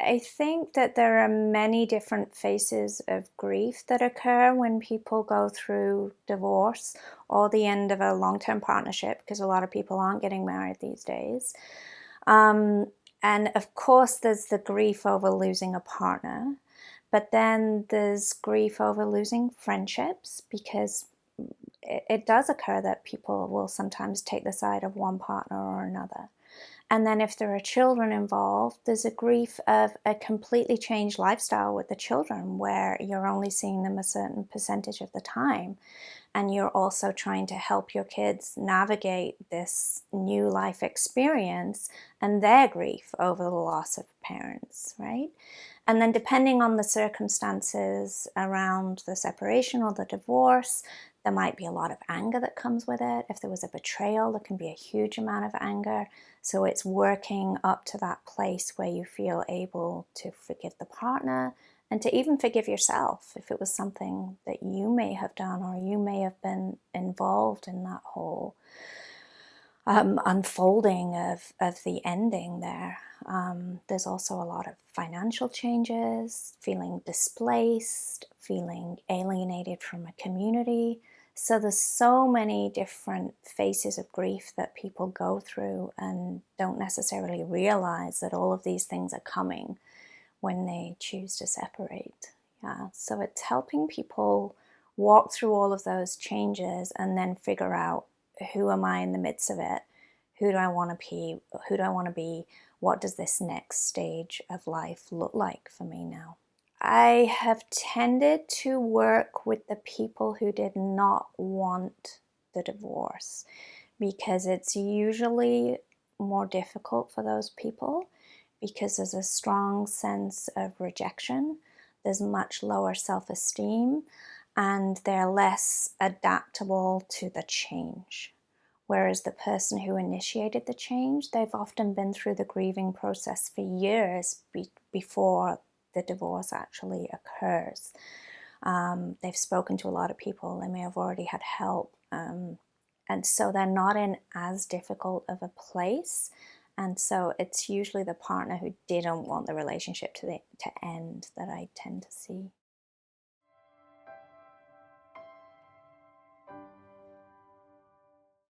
I think that there are many different phases of grief that occur when people go through divorce or the end of a long-term partnership, because a lot of people aren't getting married these days. Um, and of course, there's the grief over losing a partner, but then there's grief over losing friendships, because it does occur that people will sometimes take the side of one partner or another. And then if there are children involved, there's a grief of a completely changed lifestyle with the children, where you're only seeing them a certain percentage of the time. And you're also trying to help your kids navigate this new life experience and their grief over the loss of parents, right? And then depending on the circumstances around the separation or the divorce, there might be a lot of anger that comes with it. If there was a betrayal, there can be a huge amount of anger. So it's working up to that place where you feel able to forgive the partner and to even forgive yourself if it was something that you may have done or you may have been involved in that whole unfolding of the ending there. There's also a lot of financial changes, feeling displaced, feeling alienated from a community. So there's so many different phases of grief that people go through and don't necessarily realize that all of these things are coming when they choose to separate. Yeah, so it's helping people walk through all of those changes and then figure out, who am I in the midst of it? Who do I want to be? Who do I want to be? What does this next stage of life look like for me now? I have tended to work with the people who did not want the divorce, because it's usually more difficult for those people, because there's a strong sense of rejection, there's much lower self-esteem, and they're less adaptable to the change. Whereas the person who initiated the change, they've often been through the grieving process for years before the divorce actually occurs. They've spoken to a lot of people, they may have already had help, and so they're not in as difficult of a place. And so it's usually the partner who didn't want the relationship to end that I tend to see.